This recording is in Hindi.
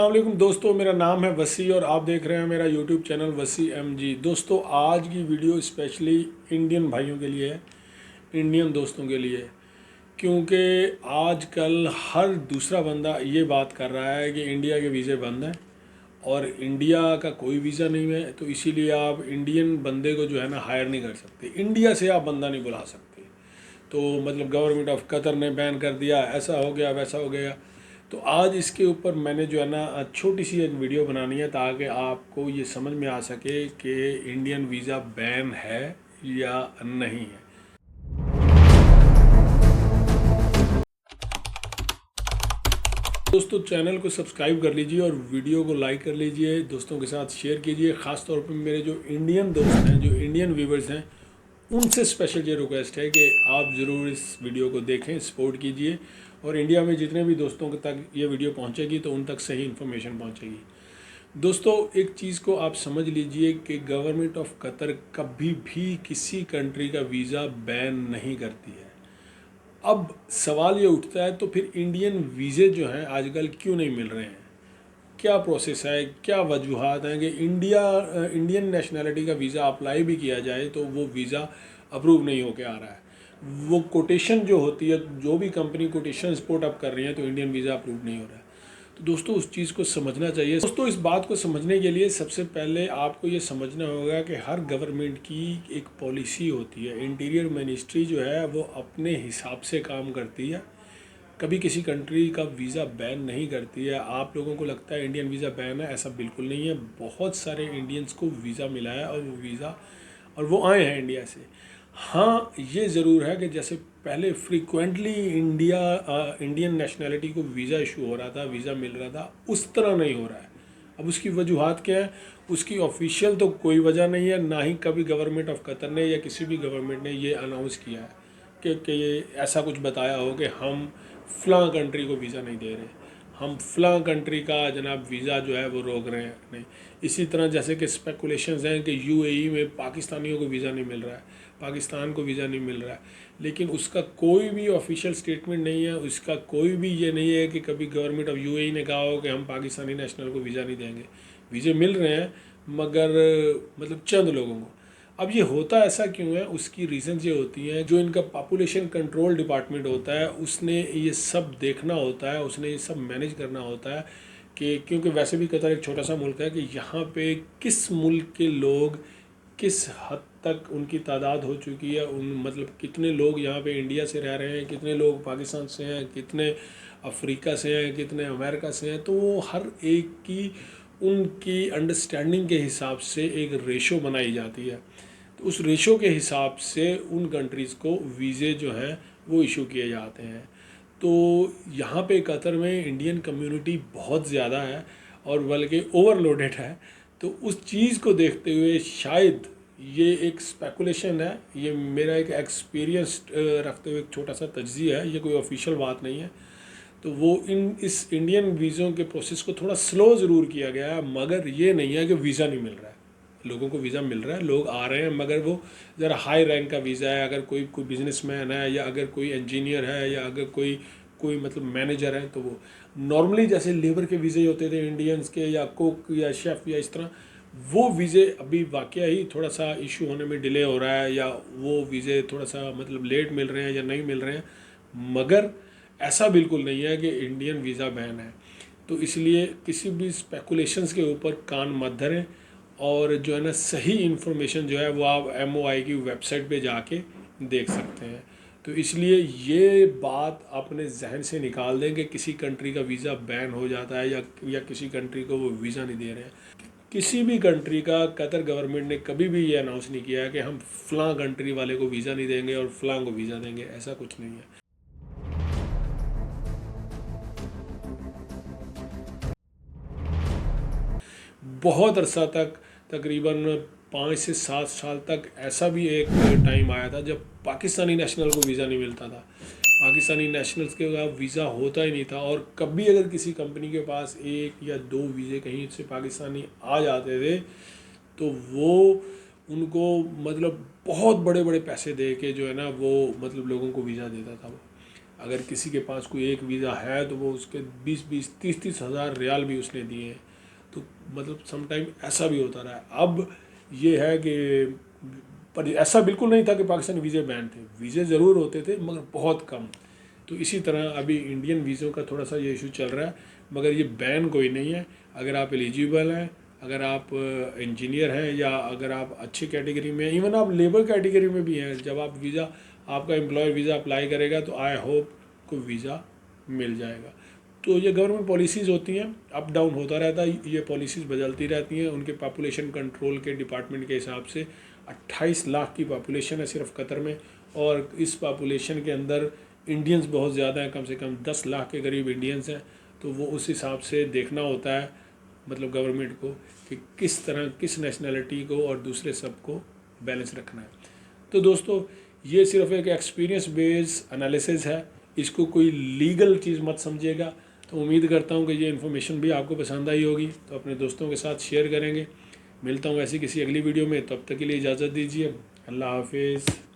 अस्सलामुअलैकुम दोस्तों, मेरा नाम है वसी और आप देख रहे हैं मेरा यूट्यूब चैनल वसी एमजी। दोस्तों, आज की वीडियो स्पेशली इंडियन भाइयों के लिए है, इंडियन दोस्तों के लिए, क्योंकि आजकल हर दूसरा बंदा ये बात कर रहा है कि इंडिया के वीज़े बंद हैं और इंडिया का कोई वीज़ा नहीं है, तो इसीलिए आप इंडियन बंदे को जो है ना हायर नहीं कर सकते, इंडिया से आप बंदा नहीं बुला सकते। तो मतलब गवर्नमेंट ऑफ कतर ने बैन कर दिया, ऐसा हो गया वैसा हो गया। तो आज इसके ऊपर मैंने जो है ना छोटी सी एक वीडियो बनानी है ताकि आपको ये समझ में आ सके कि इंडियन वीज़ा बैन है या नहीं है। दोस्तों, चैनल को सब्सक्राइब कर लीजिए और वीडियो को लाइक कर लीजिए, दोस्तों के साथ शेयर कीजिए। ख़ास तौर पर मेरे जो इंडियन दोस्त हैं, जो इंडियन व्यूवर्स हैं, उनसे स्पेशल ये रिक्वेस्ट है कि आप ज़रूर इस वीडियो को देखें, सपोर्ट कीजिए और इंडिया में जितने भी दोस्तों तक ये वीडियो पहुंचेगी तो उन तक सही इन्फॉर्मेशन पहुंचेगी। दोस्तों, एक चीज़ को आप समझ लीजिए कि गवर्नमेंट ऑफ कतर कभी भी किसी कंट्री का वीज़ा बैन नहीं करती है। अब सवाल ये उठता है, तो फिर इंडियन वीज़े जो हैं आजकल क्यों नहीं मिल रहे हैं? क्या प्रोसेस है, क्या वजूहात हैं कि इंडियन नेशनैलिटी का वीज़ा अप्लाई भी किया जाए तो वो वीज़ा अप्रूव नहीं होके आ रहा है। वो कोटेशन जो होती है, जो भी कंपनी कोटेशन स्पोर्ट अप कर रही है, तो इंडियन वीज़ा अप्रूव नहीं हो रहा है। तो दोस्तों, उस चीज़ को समझना चाहिए। दोस्तों, इस बात को समझने के लिए सबसे पहले आपको ये समझना होगा कि हर गवर्नमेंट की एक पॉलिसी होती है। इंटीरियर मिनिस्ट्री जो है वो अपने हिसाब से काम करती है, कभी किसी कंट्री का वीज़ा बैन नहीं करती है। आप लोगों को लगता है इंडियन वीज़ा बैन है, ऐसा बिल्कुल नहीं है। बहुत सारे इंडियंस को वीज़ा मिला है और वो आए हैं इंडिया से। हाँ, ये ज़रूर है कि जैसे पहले फ्रीक्वेंटली इंडियन नेशनैलिटी को वीज़ा इशू हो रहा था, वीज़ा मिल रहा था, उस तरह नहीं हो रहा है। अब उसकी वजूहात क्या है? उसकी ऑफिशियल तो कोई वजह नहीं है, ना ही कभी गवर्नमेंट ऑफ कतर ने या किसी भी गवर्नमेंट ने ये अनाउंस किया है कि ये ऐसा कुछ बताया हो कि हम फ़लाँ कंट्री को वीज़ा नहीं दे रहे, हम फ़लाँ कंट्री का जनाब वीज़ा जो है वो रोक रहे हैं। नहीं, इसी तरह जैसे कि स्पेकुलेशंस हैं कि यूएई में पाकिस्तानियों को वीज़ा नहीं मिल रहा है, पाकिस्तान को वीज़ा नहीं मिल रहा है, लेकिन उसका कोई भी ऑफिशियल स्टेटमेंट नहीं है, उसका कोई भी ये नहीं है कि कभी गवर्नमेंट ऑफ यूएई ने कहा हो कि हम पाकिस्तानी नेशनल को वीज़ा नहीं देंगे। वीज़े मिल रहे हैं मगर मतलब चंद लोगों को। अब ये होता ऐसा क्यों है? उसकी रीज़न्स ये होती हैं, जो इनका पॉपुलेशन कंट्रोल डिपार्टमेंट होता है उसने ये सब देखना होता है, उसने ये सब मैनेज करना होता है कि क्योंकि वैसे भी कतर एक छोटा सा मुल्क है कि यहाँ पे किस मुल्क के लोग किस हद तक उनकी तादाद हो चुकी है, उन मतलब कितने लोग यहाँ पे इंडिया से रह रहे हैं, कितने लोग पाकिस्तान से हैं, कितने अफ्रीका से हैं, कितने अमेरिका से हैं। तो वो हर एक की उनकी अंडरस्टैंडिंग के हिसाब से एक रेशो बनाई जाती है। तो उस रेशो के हिसाब से उन कंट्रीज़ को वीज़े जो हैं वो इशू किए जाते हैं। तो यहाँ पे कतर में इंडियन कम्युनिटी बहुत ज़्यादा है और बल्कि ओवरलोडेड है। तो उस चीज़ को देखते हुए शायद ये एक स्पेकुलेशन है, ये मेरा एक एक्सपीरियंस रखते हुए एक छोटा सा तज्ज़िया है, ये कोई ऑफिशियल बात नहीं है। तो वो इस इंडियन वीज़ों के प्रोसेस को थोड़ा स्लो ज़रूर किया गया है, मगर ये नहीं है कि वीज़ा नहीं मिल रहा है। लोगों को वीज़ा मिल रहा है, लोग आ रहे हैं, मगर वो ज़रा हाई रैंक का वीज़ा है। अगर कोई बिजनेसमैन है या अगर कोई इंजीनियर है या अगर कोई कोई मतलब मैनेजर है, तो वो नॉर्मली जैसे लेबर के वीज़े होते थे इंडियंस के, या कुक या शेफ़ या इस तरह, वो वीज़े अभी वाकया ही थोड़ा सा इशू होने में डिले हो रहा है, या वो वीज़े थोड़ा सा मतलब लेट मिल रहे हैं या नहीं मिल रहे हैं। मगर ऐसा बिल्कुल नहीं है कि इंडियन वीज़ा बैन है। तो इसलिए किसी भी स्पेकुलेशंस के ऊपर कान मत धरें और जो है ना सही इन्फॉर्मेशन जो है वो आप MOI की वेबसाइट पे जाके देख सकते हैं। तो इसलिए ये बात अपने जहन से निकाल दें कि किसी कंट्री का वीज़ा बैन हो जाता है या किसी कंट्री को वो वीज़ा नहीं दे रहे हैं। किसी भी कंट्री का कतर गवर्नमेंट ने कभी भी ये अनाउंस नहीं किया है कि हम फ़लाँ कंट्री वाले को वीज़ा नहीं देंगे और फ़लाँ को वीज़ा देंगे, ऐसा कुछ नहीं है। बहुत अरसा तक, तकरीबन 5 से 7 साल तक, ऐसा भी एक टाइम आया था जब पाकिस्तानी नेशनल को वीज़ा नहीं मिलता था। पाकिस्तानी नेशनल्स के पास वीज़ा होता ही नहीं था और कभी अगर किसी कंपनी के पास 1 या 2 वीज़े कहीं से पाकिस्तानी आ जाते थे तो वो उनको मतलब बहुत बड़े बड़े पैसे दे के जो है ना वो मतलब लोगों को वीज़ा देता था वो। अगर किसी के पास कोई एक वीज़ा है तो वो उसके 20-20 30-30 हज़ार रियाल भी उसने दिए हैं। तो मतलब समटाइम ऐसा भी होता रहा है। अब ये है कि पर ऐसा बिल्कुल नहीं था कि पाकिस्तानी वीज़े बैन थे, वीज़े ज़रूर होते थे मगर बहुत कम। तो इसी तरह अभी इंडियन वीज़ों का थोड़ा सा ये इशू चल रहा है, मगर ये बैन कोई नहीं है। अगर आप एलिजिबल हैं, अगर आप इंजीनियर हैं, या अगर आप अच्छी कैटेगरी में, इवन आप लेबर कैटेगरी में भी हैं, जब आप वीज़ा, आपका एम्प्लॉयर वीज़ा अप्लाई करेगा तो आई होप को वीज़ा मिल जाएगा। तो ये गवर्नमेंट पॉलिसीज़ होती हैं, अप डाउन होता रहता है, ये पॉलिसीज़ बदलती रहती हैं उनके पॉपुलेशन कंट्रोल के डिपार्टमेंट के हिसाब से। 28 लाख की पॉपुलेशन है सिर्फ कतर में, और इस पॉपुलेशन के अंदर इंडियंस बहुत ज़्यादा हैं, कम से कम 10 लाख के करीब इंडियंस हैं। तो वो उस हिसाब से देखना होता है मतलब गवर्नमेंट को कि किस तरह किस नेशनैलिटी को और दूसरे सब को बैलेंस रखना है। तो दोस्तों ये सिर्फ एक एक्सपीरियंस बेस्ड एनालिसिस है, इसको कोई लीगल चीज़ मत समझिएगा। तो उम्मीद करता हूँ कि ये इन्फॉर्मेशन भी आपको पसंद आई होगी, तो अपने दोस्तों के साथ शेयर करेंगे। मिलता हूँ ऐसी किसी अगली वीडियो में, तब तक के लिए इजाज़त दीजिए। अल्लाह हाफिज़।